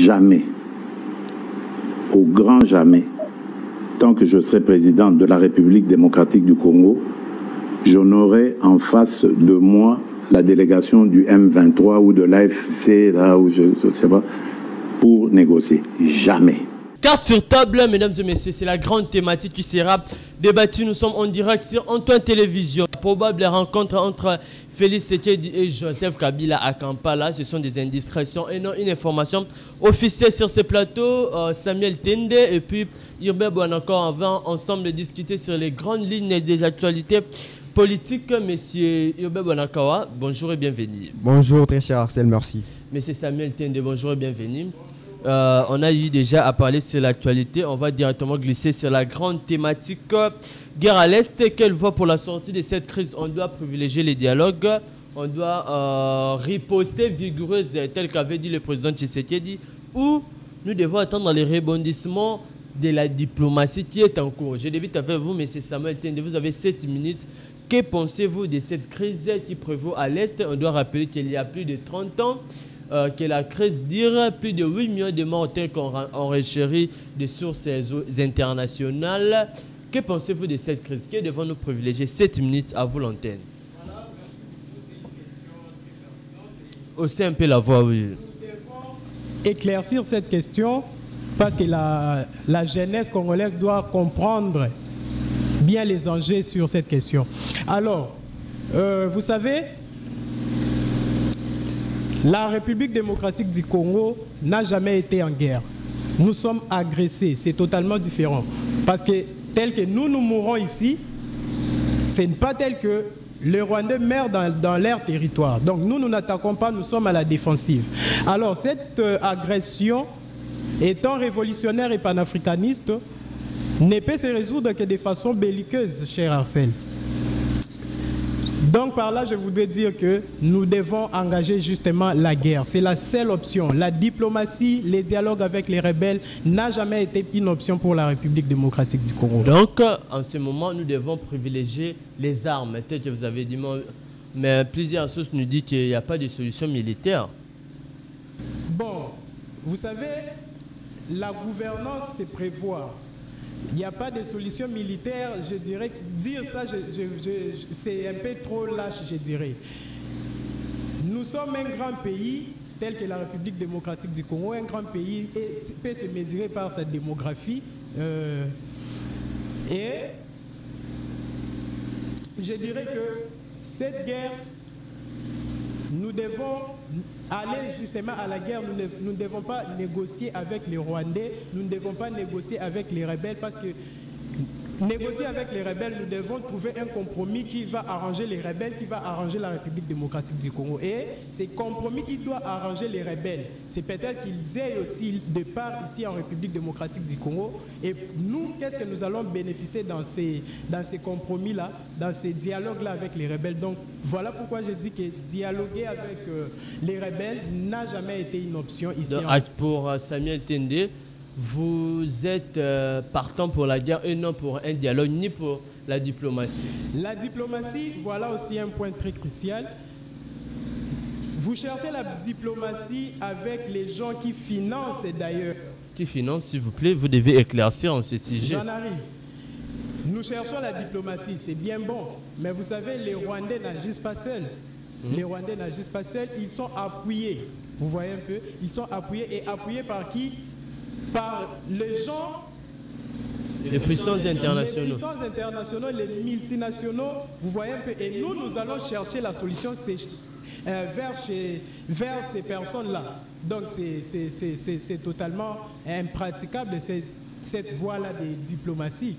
jamais, au grand jamais, tant que je serai président de la République démocratique du Congo, je n'aurai en face de moi la délégation du M23 ou de l'AFC, là où je ne sais pas, pour négocier. Jamais. Carte sur table, mesdames et messieurs, c'est la grande thématique qui sera débattue. Nous sommes en direct sur Antoine Télévision. Probable rencontre entre Félix Tshisekedi et Joseph Kabila à Kampala. Ce sont des indiscrétions et non une information officielle sur ce plateau. Samuel Tende et puis Irbé Boanako avant ensemble de discuter sur les grandes lignes des actualités politiques. Monsieur Irbé Boanakawa, bonjour et bienvenue. Bonjour, très cher Arcel, merci. Monsieur Samuel Tende, bonjour et bienvenue. On a eu déjà à parler sur l'actualité. On va directement glisser sur la grande thématique guerre à l'Est. Quelle voie pour la sortie de cette crise? On doit privilégier les dialogues. On doit riposter vigoureuse, tel qu'avait dit le président Tshisekedi. Ou nous devons attendre les rebondissements de la diplomatie qui est en cours. Je débute avec vous, M. Samuel Tende. Vous avez 7 minutes. Que pensez-vous de cette crise qui prévaut à l'Est? On doit rappeler qu'il y a plus de 30 ans que la crise dure, plus de 8 millions de morts tels qu'on renchérit des sources internationales. Que pensez-vous de cette crise? Que devons-nous privilégier? 7 minutes à vous l'antenne. Aussi un peu la voix, oui. Nous devons éclaircir cette question parce que la jeunesse congolaise doit comprendre bien les enjeux sur cette question. Alors, vous savez, la République démocratique du Congo n'a jamais été en guerre. Nous sommes agressés, c'est totalement différent. Parce que tel que nous mourons ici, ce n'est pas tel que les Rwandais meurent dans leur territoire. Donc nous n'attaquons pas, nous sommes à la défensive. Alors cette agression, étant révolutionnaire et panafricaniste, ne peut se résoudre que de façon belliqueuse, cher Arcel. Donc par là, je voudrais dire que nous devons engager justement la guerre. C'est la seule option. La diplomatie, les dialogues avec les rebelles n'a jamais été une option pour la République démocratique du Congo. Donc en ce moment, nous devons privilégier les armes. Peut-être que vous avez dit, mais plusieurs sources nous disent qu'il n'y a pas de solution militaire. Bon, vous savez, la gouvernance, c'est prévoir. Il n'y a pas de solution militaire, je dirais. Dire ça, c'est un peu trop lâche, je dirais. Nous sommes un grand pays, tel que la République démocratique du Congo, un grand pays et peut se mesurer par sa démographie. Et je dirais que cette guerre, nous devons aller justement à la guerre. Nous ne devons pas négocier avec les Rwandais, nous ne devons pas négocier avec les rebelles parce que négocier avec les rebelles, nous devons trouver un compromis qui va arranger les rebelles, qui va arranger la République démocratique du Congo. Et c'est compromis qui doit arranger les rebelles. C'est peut-être qu'ils aient aussi de part ici en République démocratique du Congo. Et nous, qu'est-ce que nous allons bénéficier dans ces compromis-là, dans ces dialogues-là avec les rebelles? Donc voilà pourquoi je dis que dialoguer avec les rebelles n'a jamais été une option ici. Donc, pour Samuel Tende, vous êtes partant pour la guerre et non pour un dialogue, ni pour la diplomatie. La diplomatie, voilà aussi un point très crucial. Vous cherchez la diplomatie avec les gens qui financent d'ailleurs. Qui financent, s'il vous plaît, vous devez éclaircir en ce sujet. J'en arrive. Nous cherchons la diplomatie, c'est bien bon. Mais vous savez, les Rwandais n'agissent pas seuls. Les Rwandais n'agissent pas seuls, ils sont appuyés. Vous voyez un peu? Ils sont appuyés et appuyés par qui? Par les gens, les puissances internationaux. Les puissances internationaux, les multinationaux, vous voyez un peu. Et nous allons chercher la solution vers ces personnes-là. Donc c'est totalement impraticable cette voie-là de diplomatie.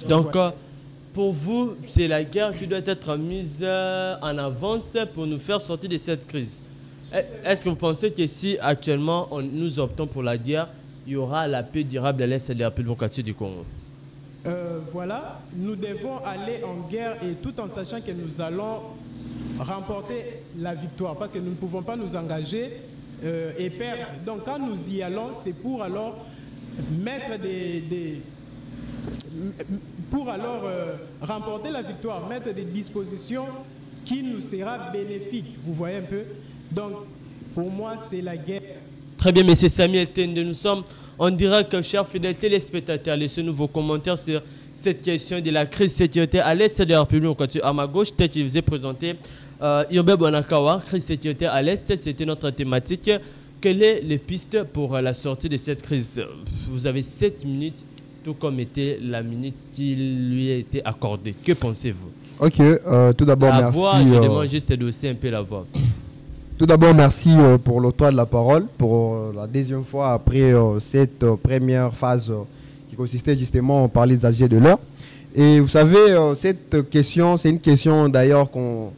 Donc pour vous, c'est la guerre qui doit être mise en avance pour nous faire sortir de cette crise. Est-ce que vous pensez que si actuellement nous optons pour la guerre, il y aura la paix durable à l'Est de la République démocratique du Congo? Voilà, nous devons aller en guerre et tout en sachant que nous allons remporter la victoire parce que nous ne pouvons pas nous engager et perdre. Donc quand nous y allons, c'est pour alors mettre pour alors remporter la victoire, mettre des dispositions qui nous sera bénéfique. Vous voyez un peu? Donc pour moi, c'est la guerre. Très bien, M. Samuel Tende, nous sommes en direct, chers fidèles téléspectateurs. Laissez-nous vos commentaires sur cette question de la crise sécuritaire à l'est de la République. On continue à ma gauche, tel que je vous ai présenté Yombe Bonakawa, crise sécuritaire à l'est, c'était notre thématique. Quelles sont les pistes pour la sortie de cette crise? Vous avez 7 minutes, tout comme était la minute qui lui a été accordée. Que pensez-vous? Ok, tout d'abord, merci. Voix, je demande juste d'adosser un peu la voix. Tout d'abord, merci pour l'octroi de la parole, pour la deuxième fois après cette première phase qui consistait justement à parler des AG de l'heure. Et vous savez, cette question, c'est une question d'ailleurs qu'on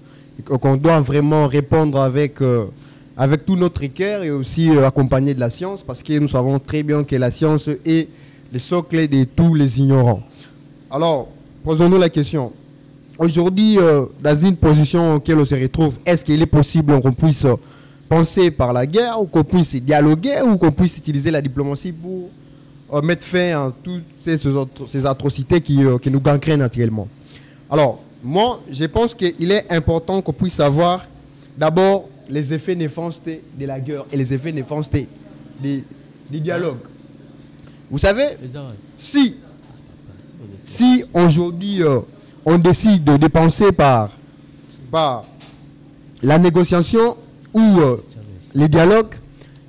doit vraiment répondre avec tout notre cœur et aussi accompagné de la science, parce que nous savons très bien que la science est le socle de tous les ignorants. Alors, posons-nous la question. Aujourd'hui, dans une position dans laquelle on se retrouve, est-ce qu'il est possible qu'on puisse penser par la guerre, ou qu'on puisse dialoguer, ou qu'on puisse utiliser la diplomatie pour mettre fin à toutes ces atrocités qui nous gangrènent naturellement? Alors, moi, je pense qu'il est important qu'on puisse savoir d'abord les effets néfastes de la guerre et les effets néfastes des dialogues. Vous savez, si aujourd'hui on décide de dépenser par la négociation ou les dialogues,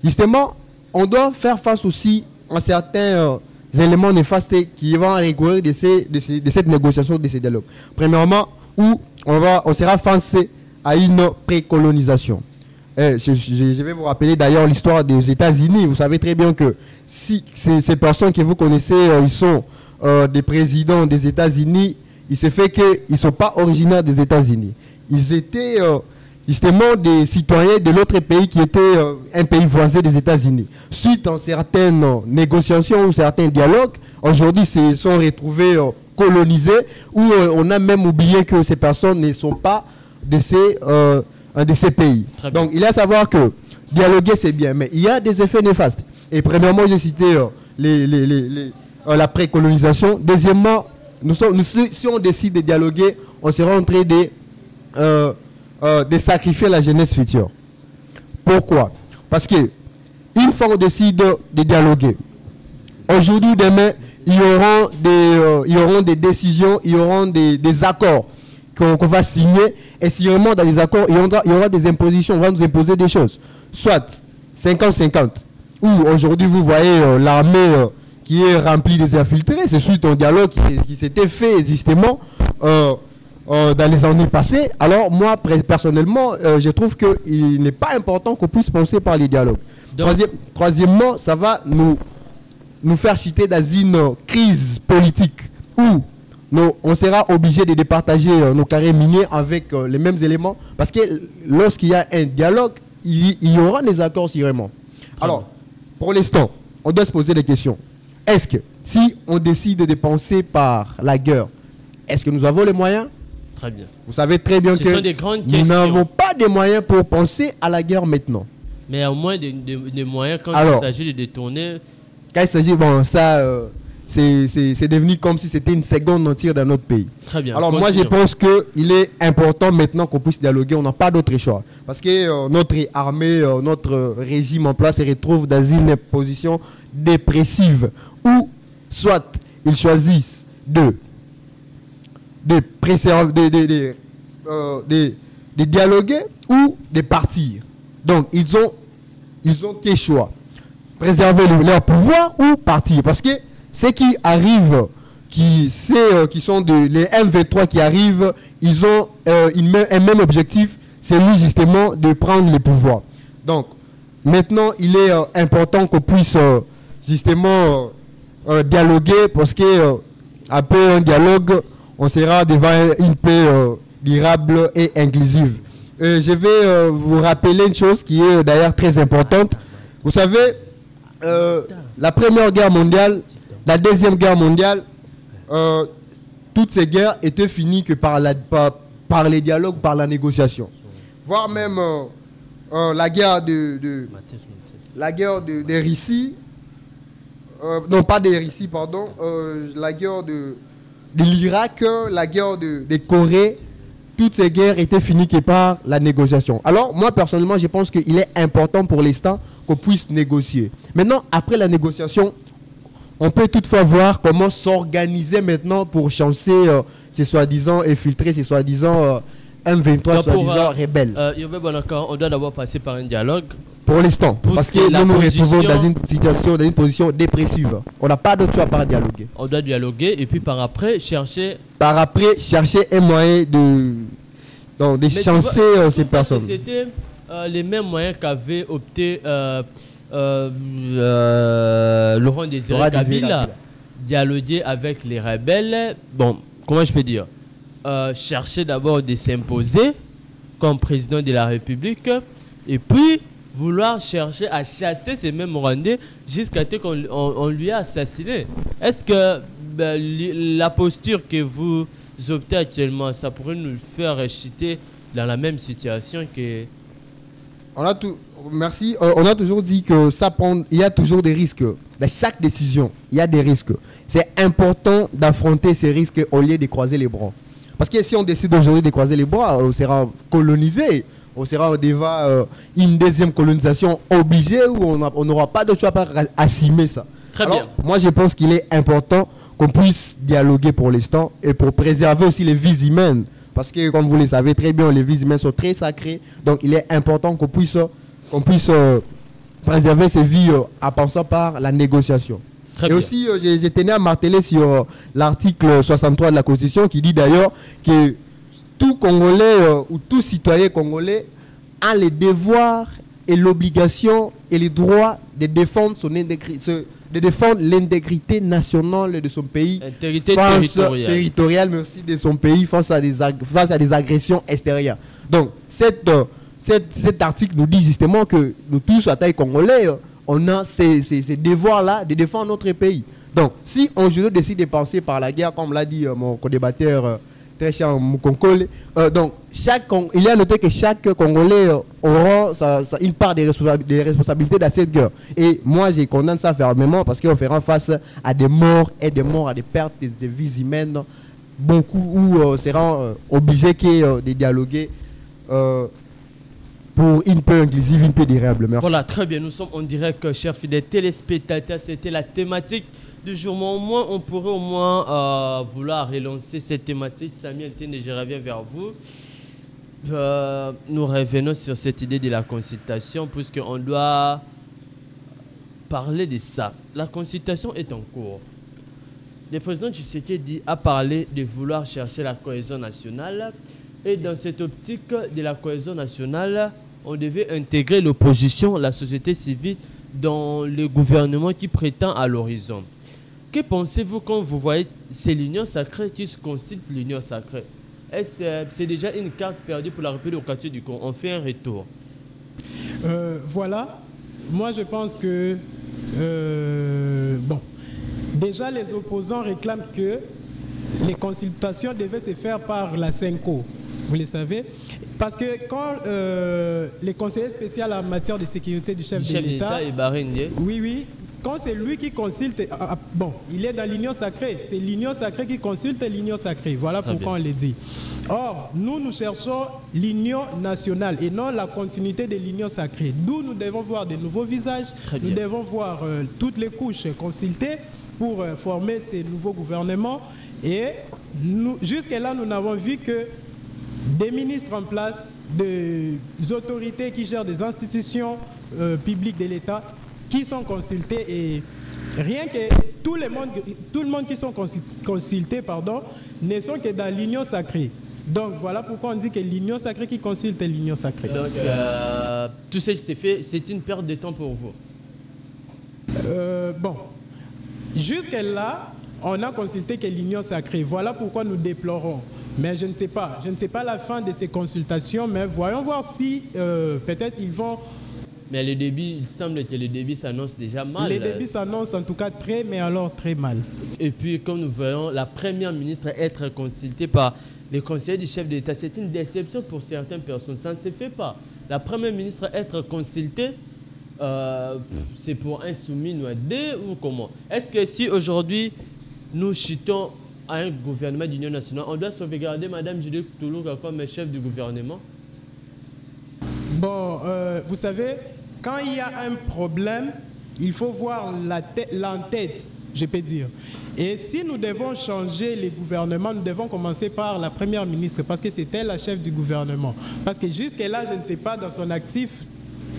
justement, on doit faire face aussi à certains éléments néfastes qui vont récourir de cette négociation, de ces dialogues. Premièrement, où on sera face à une précolonisation. Je vais vous rappeler d'ailleurs l'histoire des États-Unis. Vous savez très bien que si ces personnes que vous connaissez, ils sont des présidents des États-Unis, il se fait qu'ils ne sont pas originaires des États-Unis. Ils étaient justement des citoyens de l'autre pays qui était un pays voisin des États-Unis. Suite à certaines négociations ou certains dialogues, aujourd'hui, ils se sont retrouvés colonisés, où on a même oublié que ces personnes ne sont pas de ces pays. Donc, il est à savoir que dialoguer, c'est bien, mais il y a des effets néfastes. Et premièrement, j'ai cité la précolonisation. Deuxièmement, si on décide de dialoguer, on sera en train de sacrifier la jeunesse future. Pourquoi? Parce que une fois qu'on décide de dialoguer, aujourd'hui, demain, il y aura des décisions, il y aura des accords qu'on va signer. Et si vraiment dans les accords, il y aura des impositions, on va nous imposer des choses. Soit 50-50, ou aujourd'hui, vous voyez l'armée qui est remplie des infiltrés. C'est suite au dialogue qui s'était fait justement dans les années passées. Alors moi, personnellement, je trouve qu'il n'est pas important qu'on puisse penser par les dialogues. Troisièmement, ça va nous faire citer dans une crise politique où on sera obligé de départager nos carrés miniers avec les mêmes éléments, parce que lorsqu'il y a un dialogue, il y aura des accords sûrement. Alors, pour l'instant, on doit se poser des questions. Est-ce que si on décide de penser par la guerre, est-ce que nous avons les moyens? Très bien. Vous savez très bien que nous n'avons pas de moyens pour penser à la guerre maintenant. Mais au moins des moyens quand il s'agit de détourner. Quand il s'agit, bon, ça, c'est devenu comme si c'était une seconde entière dans notre pays. Très bien. Alors moi, je pense qu'il est important maintenant qu'on puisse dialoguer. On n'a pas d'autre choix. Parce que notre armée, notre régime en place se retrouve dans une position dépressive où soit ils choisissent de dialoguer ou de partir. Donc, ils ont quel choix? Préserver leur pouvoir ou partir? Parce que ceux qui arrivent, qui sont les M23 qui arrivent, ils ont un même objectif, c'est lui justement de prendre le pouvoir. Donc, maintenant, il est important qu'on puisse justement dialoguer, parce que après un dialogue, on sera devant une paix durable et inclusive. Je vais vous rappeler une chose qui est d'ailleurs très importante. Vous savez, la Première Guerre mondiale, la Deuxième Guerre mondiale, toutes ces guerres étaient finies que par les dialogues, par la négociation. Voire même la guerre de Russie, non pas de Russie, pardon, la guerre de l'Irak, la guerre de Corée, toutes ces guerres étaient finies que par la négociation. Alors, moi, personnellement, je pense qu'il est important pour l'instant qu'on puisse négocier. Maintenant, après la négociation, on peut toutefois voir comment s'organiser maintenant pour chancer ces soi-disant infiltrés, ces soi-disant M23, soi-disant rebelles. On doit d'abord passer par un dialogue. Pour l'instant, parce que nous nous retrouvons dans une situation, dans une position dépressive. On n'a pas d'autre choix par dialoguer. On doit dialoguer et puis par après chercher un moyen de chancer ces personnes. C'était les mêmes moyens qu'avait opté Laurent Désiré Kabila, dialoguer avec les rebelles. Bon, comment je peux dire, chercher d'abord de s'imposer comme président de la République et puis vouloir chercher à chasser ces mêmes Rwandais jusqu'à ce qu'on lui a assassiné. Est-ce que la posture que vous optez actuellement, ça pourrait nous faire chuter dans la même situation que... Merci. On a toujours dit que il y a toujours des risques. Dans chaque décision, il y a des risques. C'est important d'affronter ces risques au lieu de croiser les bras. Parce que si on décide aujourd'hui de croiser les bras, on sera colonisé. On sera devant une deuxième colonisation obligée où on n'aura pas de choix à assumer ça. Très bien. Moi, je pense qu'il est important qu'on puisse dialoguer pour l'instant et pour préserver aussi les vies humaines. Parce que, comme vous le savez très bien, les vies humaines sont très sacrées. Donc, il est important qu'on puisse préserver ces vies en passant par la négociation. Très et bien. aussi, je tenais à marteler sur l'article 63 de la Constitution qui dit d'ailleurs que tout Congolais ou tout citoyen congolais a le devoir et l'obligation et le droit de défendre l'intégrité nationale de son pays, Intégrité territoriale, mais aussi de son pays face à des agressions extérieures. Donc, cet article nous dit justement que nous tous, à taille congolais, on a ces devoirs-là de défendre notre pays. Donc, si on décide de penser par la guerre, comme l'a dit mon co-débatteur très cher Moukonkole, donc il est à noter que chaque Congolais aura une part des responsabilités dans cette guerre. Et moi, je condamne ça fermement parce qu'on fera face à des morts, à des pertes de vies humaines, beaucoup où seront obligés de dialoguer pour une paix inclusive, une paix durable. Merci. Voilà, très bien. Nous sommes en direct, chers fidèles téléspectateurs. C'était la thématique du jour. Mais au moins, on pourrait au moins vouloir relancer cette thématique. Samuel Tene, je reviens vers vous. Nous revenons sur cette idée de la consultation, puisqu'on doit parler de ça. La consultation est en cours. Le président Tshisekedi a parlé de vouloir chercher la cohésion nationale. Et dans cette optique de la cohésion nationale, on devait intégrer l'opposition, la société civile, dans le gouvernement qui prétend à l'horizon. Que pensez-vous quand vous voyez c'est l'union sacrée qui se consulte l'union sacrée? C'est déjà une carte perdue pour la République démocratique du Congo? On fait un retour. Voilà. Moi, je pense que... bon. Déjà, les opposants réclament que les consultations devaient se faire par la CENCO. Vous le savez. Parce que quand les conseillers spéciaux en matière de sécurité du chef de l'État... Oui, quand c'est lui qui consulte... bon, il est dans l'union sacrée. C'est l'union sacrée qui consulte l'union sacrée. Voilà pourquoi on le dit. Or, nous cherchons l'union nationale et non la continuité de l'union sacrée. D'où nous devons voir de nouveaux visages. Nous devons voir toutes les couches consultées pour former ces nouveaux gouvernements. Et jusque-là, nous n'avons vu que des ministres en place, des autorités qui gèrent des institutions publiques de l'État qui sont consultés et rien que tout le monde qui sont consultés ne sont que dans l'union sacrée. Donc voilà pourquoi on dit que l'union sacrée qui consulte est l'union sacrée. Donc tout ce qui s'est fait, c'est une perte de temps pour vous? Bon, jusque-là, on a consulté que l'union sacrée. Voilà pourquoi nous déplorons. Mais je ne sais pas la fin de ces consultations, mais voyons voir si peut-être ils vont... Mais le débit, il semble que le débit s'annonce déjà mal. Le débit s'annonce en tout cas très mal. Et puis, comme nous voyons, la première ministre être consultée par les conseillers du chef de l'État, c'est une déception pour certaines personnes. Ça ne se fait pas. La première ministre être consultée, c'est pour un soumis noidé ou comment? Est-ce que si aujourd'hui, nous chutons à un gouvernement d'union nationale, on doit sauvegarder Mme Judith Toulouka comme chef du gouvernement? Bon, vous savez, quand il y a un problème, il faut voir l'entête, je peux dire. Et si nous devons changer les gouvernements, nous devons commencer par la première ministre, parce que c'est elle la chef du gouvernement. Parce que jusque-là, je ne sais pas dans son actif,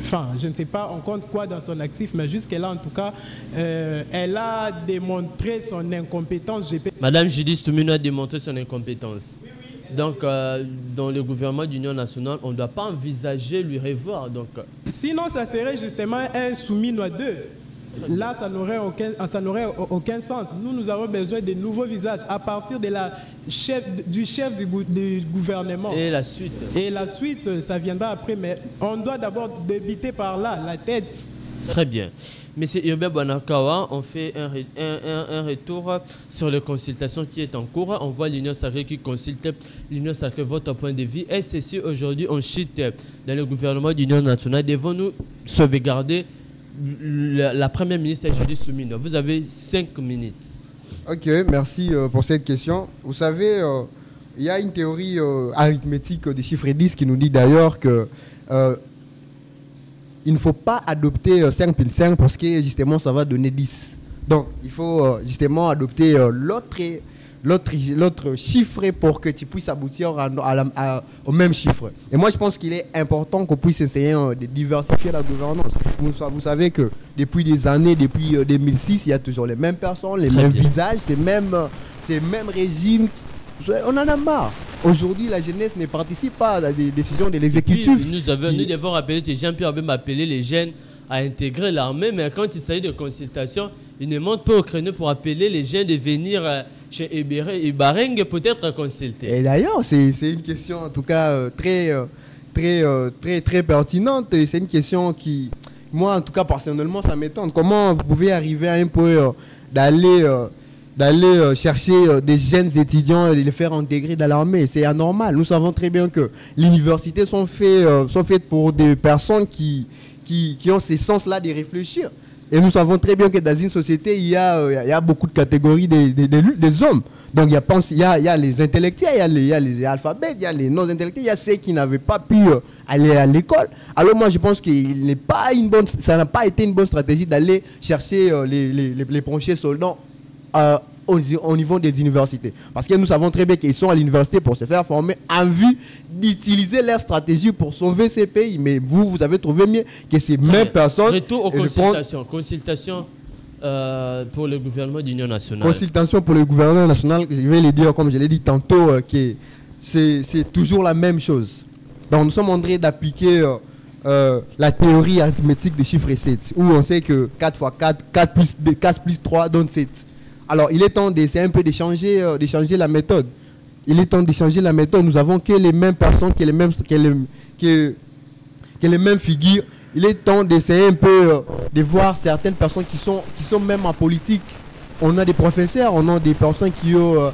enfin, je ne sais pas, on compte quoi dans son actif, mais jusque-là, en tout cas, elle a démontré son incompétence. Madame Judith Toulouka a démontré son incompétence. Donc, dans le gouvernement d'union nationale, on ne doit pas envisager lui revoir. Donc. Sinon, ça serait justement un soumis-noix 2. Là, ça n'aurait aucun sens. Nous avons besoin de nouveaux visages à partir de du chef du gouvernement. Et la suite? Et la suite, ça viendra après. Mais on doit d'abord débuter par là, la tête. Très bien. Monsieur Urbain Bonakawa, on fait un retour sur les consultations qui est en cours. On voit l'Union sacrée qui consulte l'Union sacrée, votre point de vue. Et c'est si aujourd'hui on chute dans le gouvernement d'Union nationale, devons-nous sauvegarder la première ministre Judith Souminwa? Vous avez 5 minutes. Ok, merci pour cette question. Vous savez, il y a une théorie arithmétique des chiffres 10 qui nous dit d'ailleurs que il ne faut pas adopter 5 pile 5 parce que justement ça va donner 10. Donc il faut justement adopter l'autre chiffre pour que tu puisses aboutir au même chiffre. Et moi je pense qu'il est important qu'on puisse essayer de diversifier la gouvernance. Vous savez que depuis des années, depuis 2006, il y a toujours les mêmes personnes, les mêmes visages, ces mêmes régimes. On en a marre. Aujourd'hui, la jeunesse ne participe pas à des décisions de l'exécutif. Nous devons rappeler que Jean-Pierre Bemba appelé les jeunes à intégrer l'armée, mais quand il s'agit de consultation, il ne monte pas au créneau pour appeler les jeunes de venir chez Ibareng peut-être consulter. Et d'ailleurs, c'est une question en tout cas très pertinente. C'est une question qui, moi en tout cas personnellement, ça m'étonne. Comment vous pouvez arriver à un point d'aller chercher des jeunes étudiants et les faire intégrer dans l'armée? C'est anormal. Nous savons très bien que les universités sont faites pour des personnes qui ont ces sens-là de réfléchir. Et nous savons très bien que dans une société, il y a beaucoup de catégories des hommes. Donc il y a les intellectuels, il y a les alphabètes, il y a les non-intellectuels, il y a ceux qui n'avaient pas pu aller à l'école. Alors moi je pense que ça n'a pas été une bonne stratégie d'aller chercher les branchés soldats au niveau des universités. Parce que nous savons très bien qu'ils sont à l'université pour se faire former en vue d'utiliser leur stratégie pour sauver ces pays. Mais vous avez trouvé mieux que ces mêmes personnes... Retour aux consultations. Consultation pour le gouvernement d'union nationale. Consultation pour le gouvernement national, je vais le dire comme je l'ai dit tantôt, que c'est toujours la même chose. Donc nous sommes en train d'appliquer la théorie arithmétique des chiffres 7, où on sait que 4 fois 4 plus 3 donne 7. Alors, il est temps d'essayer un peu de changer la méthode. Il est temps de changer la méthode. Nous avons que les mêmes personnes, que les mêmes figures. Il est temps d'essayer un peu de voir certaines personnes qui sont même en politique. On a des professeurs, on a des personnes qui ont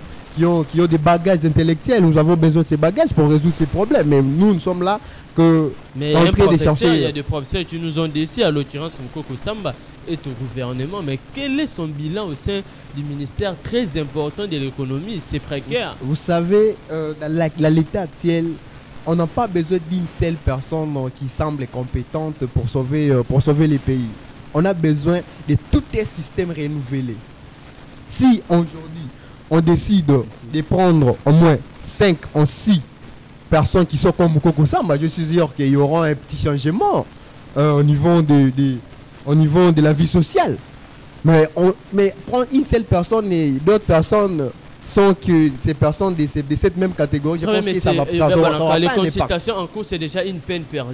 des bagages intellectuels. Nous avons besoin de ces bagages pour résoudre ces problèmes. Mais nous sommes là mais il y a des professeurs qui nous ont décidé, à l'occurrence Mkoko Samba est au gouvernement, mais quel est son bilan au sein du ministère très important de l'économie? C'est précaire. Vous savez, dans l'état actuel, on n'a pas besoin d'une seule personne qui semble compétente pour sauver les pays. On a besoin de tout un système renouvelé. Si aujourd'hui, on décide de prendre au moins 5 ou 6 personnes qui sont comme Mkoko Samba, je suis sûr qu'il y aura un petit changement au niveau de la vie sociale. Mais prendre une seule personne et d'autres personnes sans que ces personnes de cette même catégorie, je pense que ça va pas. Les consultations en cours, c'est déjà une peine perdue.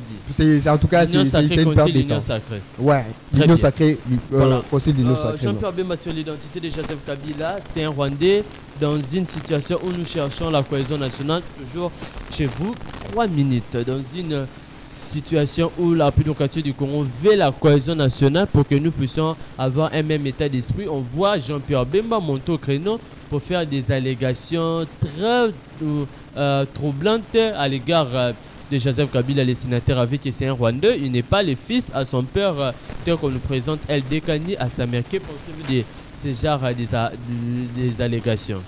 En tout cas, c'est une perte de temps. Sacrée. Ouais, l'union sacrée, aussi l'union sacrée. Jean-Pierre Bemba sur l'identité de Joseph Kabila, c'est un Rwandais dans une situation où nous cherchons la cohésion nationale, toujours chez vous. 3 minutes, dans une situation où la République du Congo veut la cohésion nationale pour que nous puissions avoir un même état d'esprit. On voit Jean-Pierre Bemba monter au créneau pour faire des allégations très troublantes à l'égard de Joseph Kabila, le sénateur, avec que c'est un Rwandais. Il n'est pas le fils à son père, tel qu'on nous présente El Dekani à sa mère. Que pensez-vous de ce genre des allégations?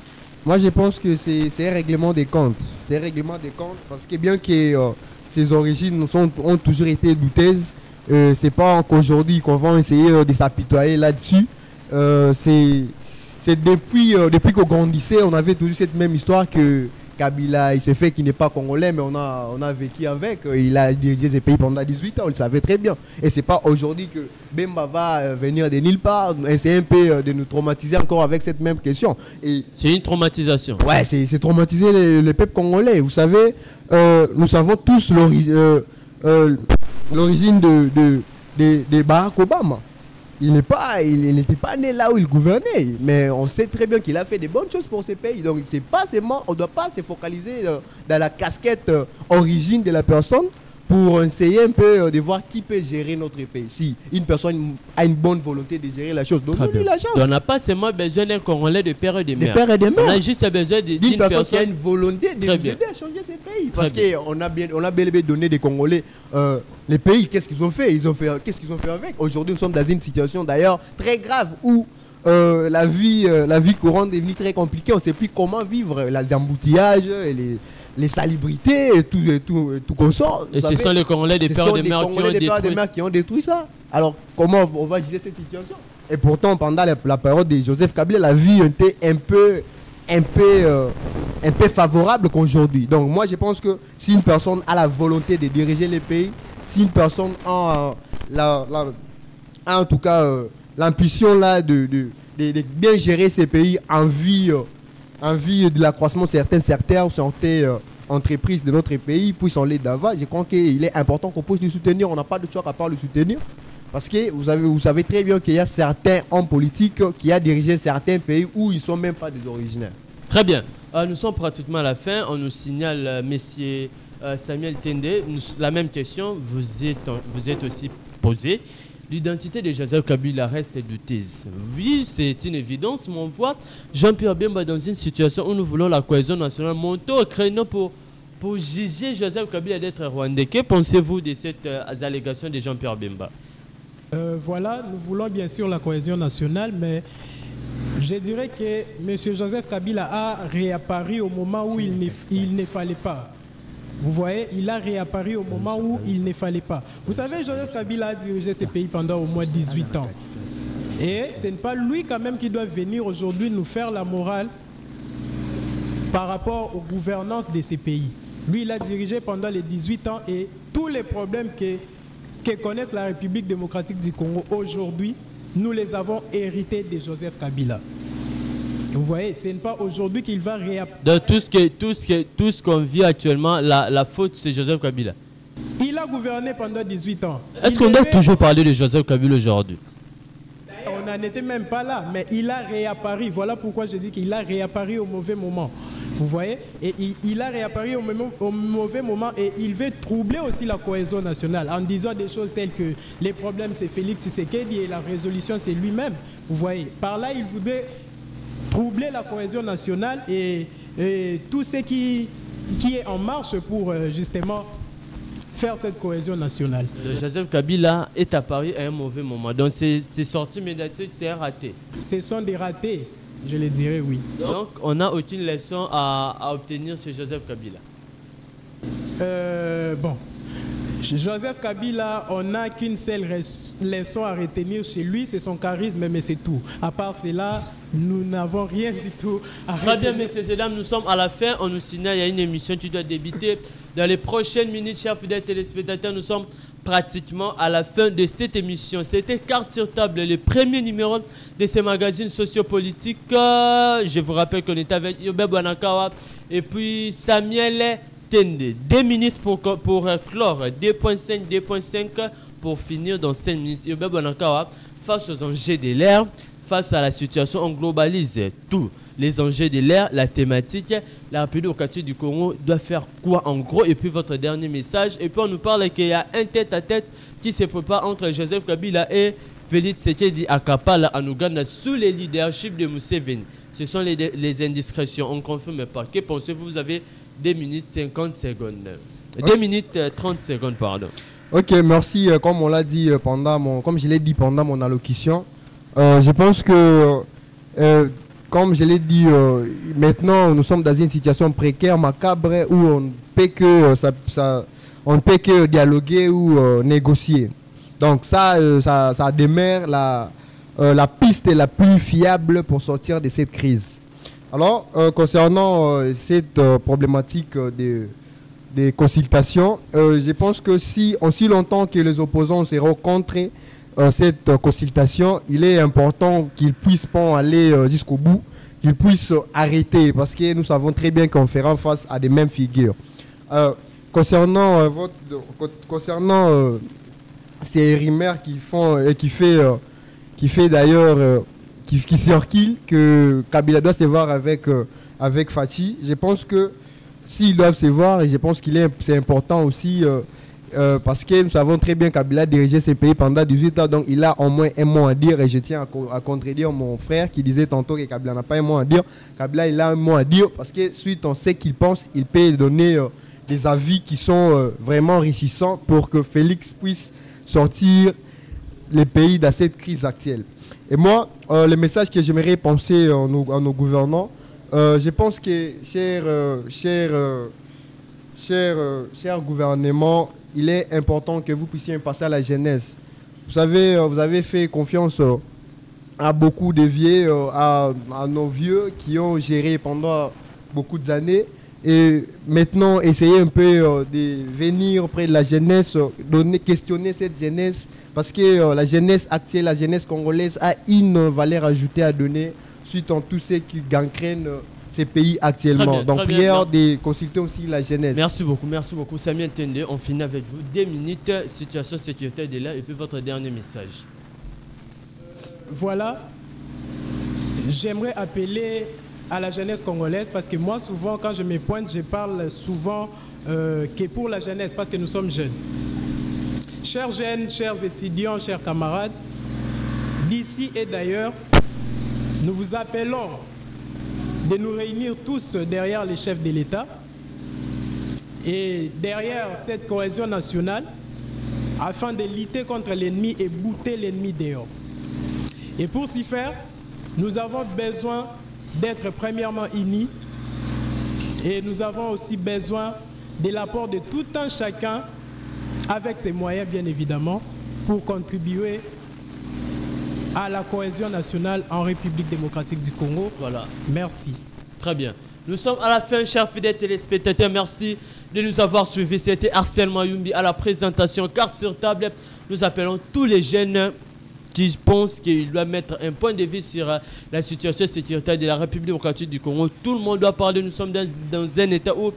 Moi, je pense que c'est un règlement des comptes. C'est un règlement des comptes parce que bien que ses origines ont toujours été douteuses, c'est pas qu'aujourd'hui qu'on va essayer de s'apitoyer là-dessus. C'est depuis qu'on grandissait, on avait toujours cette même histoire que Kabila, il se fait qu'il n'est pas congolais, mais on a vécu avec. Il a dirigé ce pays pendant 18 ans, on le savait très bien. Et c'est pas aujourd'hui que Bemba va venir de nulle part, essayer un peu de nous traumatiser encore avec cette même question. C'est une traumatisation. Ouais, c'est traumatiser le peuple congolais. Vous savez, nous savons tous l'origine de Barack Obama. Il n'était pas né là où il gouvernait, mais on sait très bien qu'il a fait des bonnes choses pour ce pays. Donc c'est pas seulement, on ne doit pas se focaliser dans la casquette origine de la personne pour essayer un peu de voir qui peut gérer notre pays. Si une personne a une bonne volonté de gérer la chose, donnez-lui la chance. On n'a pas seulement besoin d'un Congolais de père et de mère. On a juste besoin d'une personne qui a une volonté de nous aider à changer ce pays. Parce qu'on a bel et bien donné des Congolais les pays. Qu'est-ce qu'ils ont fait? Qu'est-ce qu'ils ont fait avec? Aujourd'hui, nous sommes dans une situation d'ailleurs très grave où la vie courante est devenue très compliquée. On ne sait plus comment vivre. Les embouteillages, les salubrités et tout consort. Et ce sont les Congolais des pères et des mères qui ont détruit ça. Alors comment on va gérer cette situation? Et pourtant, pendant la période de Joseph Kabila, la vie était un peu favorable qu'aujourd'hui. Donc moi je pense que si une personne a la volonté de diriger les pays, si une personne a en tout cas l'ambition là de bien gérer ces pays en vue de l'accroissement de certaines entreprises de notre pays puissent aller d'avant, je crois qu'il est important qu'on puisse le soutenir. On n'a pas de choix à part le soutenir. Parce que vous savez très bien qu'il y a certains hommes politiques qui ont dirigé certains pays où ils ne sont même pas des originaires. Très bien. Nous sommes pratiquement à la fin. On nous signale, messieurs Samuel Tende, la même question vous êtes aussi posée. L'identité de Joseph Kabila reste douteuse. Oui, c'est une évidence, mais on voit Jean-Pierre Bemba dans une situation où nous voulons la cohésion nationale. Montons au créneau pour juger Joseph Kabila d'être rwandais. Que pensez-vous de cette allégation de Jean-Pierre Bemba? Voilà, nous voulons bien sûr la cohésion nationale, mais je dirais que M. Joseph Kabila a réapparu au moment où il ne fallait pas. Vous voyez, il a réapparu au moment où il ne fallait pas. Vous savez, Joseph Kabila a dirigé ce pays pendant au moins 18 ans. Et ce n'est pas lui quand même qui doit venir aujourd'hui nous faire la morale par rapport aux gouvernances de ces pays. Lui, il a dirigé pendant les 18 ans et tous les problèmes que connaisse la République démocratique du Congo aujourd'hui, nous les avons hérités de Joseph Kabila. Vous voyez, ce n'est pas aujourd'hui qu'il va réappareil. Donc tout ce qu'on vit actuellement, la faute c'est Joseph Kabila. Il a gouverné pendant 18 ans. Est-ce qu'on doit toujours parler de Joseph Kabila aujourd'hui? On n'en était même pas là, mais il a réapparu. Voilà pourquoi je dis qu'il a réapparu au mauvais moment. Vous voyez? Et il a réapparu au mauvais moment et il veut troubler aussi la cohésion nationale en disant des choses telles que les problèmes c'est Félix Tshisekedi et la résolution c'est lui-même. Vous voyez? Par là, il voudrait troubler la cohésion nationale et tout ce qui est en marche pour justement faire cette cohésion nationale. Joseph Kabila est apparu à un mauvais moment. Donc ces sorties médiatiques, c'est raté. Ce sont des ratés, je le dirais, oui. Donc on n'a aucune leçon à obtenir sur Joseph Kabila. Bon. Joseph Kabila, on n'a qu'une seule leçon à retenir chez lui, c'est son charisme, mais c'est tout. À part cela, nous n'avons rien du tout à retenir. Très bien, messieurs et dames, nous sommes à la fin. On nous signale, il y a une émission qui doit débuter dans les prochaines minutes, chers fidèles téléspectateurs. Nous sommes pratiquement à la fin de cette émission. C'était Carte sur table, le premier numéro de ces magazines sociopolitiques. Je vous rappelle qu'on est avec Yobé Bonakawa et puis Samuel Tende. 2 minutes pour clore, 2.5 pour finir dans 5 minutes. Yobé Bonakawa, face aux enjeux de l'air, face à la situation, on globalise tout. Les enjeux de l'air, la thématique, la République démocratique du Congo doit faire quoi en gros? Et puis votre dernier message. Et puis on nous parle qu'il y a un tête-à-tête qui se prépare entre Joseph Kabila et Félix Tshisekedi à Kampala en Ouganda sous le leadership de Museveni. Ce sont les indiscrétions, on ne confirme pas. Que pensez-vous? Vous avez 2 minutes 50 secondes. 2 minutes 30 secondes, pardon. Ok, merci. Comme on l'a dit comme je l'ai dit pendant mon allocution, je pense que comme je l'ai dit, maintenant nous sommes dans une situation précaire, macabre, où on ne peut que dialoguer ou négocier. Donc ça demeure la piste la plus fiable pour sortir de cette crise. Alors, concernant cette problématique des consultations, je pense que si aussi longtemps que les opposants seront contre cette consultation, il est important qu'ils puissent pas aller jusqu'au bout, qu'ils puissent arrêter, parce que nous savons très bien qu'on fera face à des mêmes figures. Concernant ces rumeurs qui fait d'ailleurs qui circule que Kabila doit se voir avec Fachi, je pense que s'ils doivent se voir, et je pense c'est important aussi parce que nous savons très bien que Kabila a dirigé ce pays pendant 18 ans, donc il a au moins un mot à dire, et je tiens à contredire mon frère qui disait tantôt que Kabila n'a pas un mot à dire. Kabila, il a un mot à dire parce que suite on sait qu'il pense, il peut donner des avis qui sont vraiment enrichissants pour que Félix puisse sortir les pays de cette crise actuelle. Et moi, le message que j'aimerais penser à nos gouvernants, je pense que, cher gouvernement, il est important que vous puissiez passer à la jeunesse. Vous savez, vous avez fait confiance à beaucoup de vieux, à nos vieux qui ont géré pendant beaucoup d'années. Et maintenant, essayez un peu de venir auprès de la jeunesse, questionner cette jeunesse, parce que la jeunesse actuelle, la jeunesse congolaise a une valeur ajoutée à donner suite à tout ce qui gangrène ces pays actuellement. Donc, prière de consulter aussi la jeunesse. Merci beaucoup, Samien Tende. On finit avec vous. 2 minutes, situation sécuritaire de là, et puis votre dernier message. Voilà, j'aimerais appeler à la jeunesse congolaise, parce que moi, souvent, quand je me pointe, je parle souvent que pour la jeunesse, parce que nous sommes jeunes. Chers jeunes, chers étudiants, chers camarades, d'ici et d'ailleurs, nous vous appelons de nous réunir tous derrière les chefs de l'État et derrière cette cohésion nationale afin de lutter contre l'ennemi et bouter l'ennemi dehors. Et pour s'y faire, nous avons besoin d'être premièrement unis, et nous avons aussi besoin de l'apport de tout un chacun avec ses moyens bien évidemment pour contribuer à la cohésion nationale en République démocratique du Congo. Voilà. Merci. Très bien. Nous sommes à la fin, chers fidèles téléspectateurs. Merci de nous avoir suivis. C'était Arsène Mayumbi à la présentation. Carte sur table. Nous appelons tous les jeunes qui pensent qu'il doit mettre un point de vue sur la situation sécuritaire de la République démocratique du Congo. Tout le monde doit parler. Nous sommes dans un état où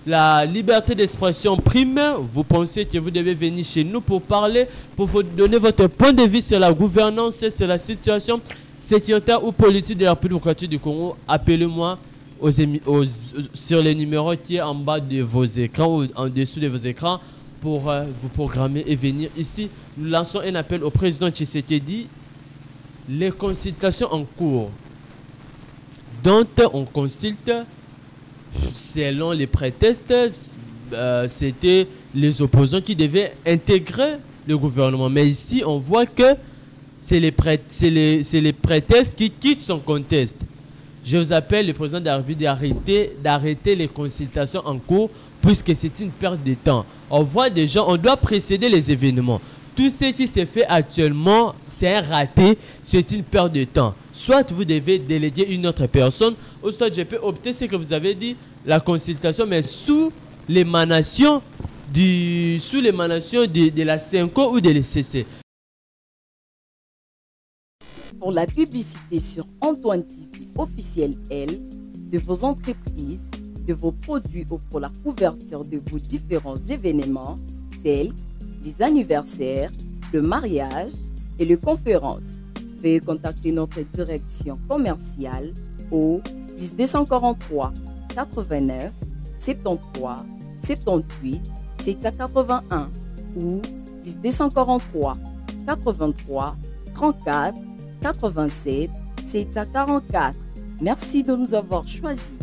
la liberté d'expression prime. Vous pensez que vous devez venir chez nous pour parler, pour vous donner votre point de vue sur la gouvernance, sur la situation sécuritaire ou politique de la République démocratique du Congo. Appelez-moi sur les numéros qui est en bas de vos écrans ou en dessous de vos écrans pour vous programmer et venir ici. Nous lançons un appel au président Tshisekedi. Les consultations en cours dont on consulte selon les prétextes, c'était les opposants qui devaient intégrer le gouvernement. Mais ici, on voit que c'est les prétextes qui quittent son contexte. Je vous appelle le président de la République d'arrêter les consultations en cours, puisque c'est une perte de temps. On voit des gens, on doit précéder les événements. Tout ce qui se fait actuellement, c'est un raté, c'est une perte de temps. Soit vous devez déléguer une autre personne, ou soit je peux opter ce que vous avez dit, la consultation, mais sous l'émanation de la CENCO ou de l'ECC. Pour la publicité sur Antoine TV officiel L, de vos entreprises, de vos produits ou pour la couverture de vos différents événements tels les anniversaires, le mariage et les conférences. Veuillez contacter notre direction commerciale au +243 89 73 78 781 ou +243 83 34 87 744. Merci de nous avoir choisis.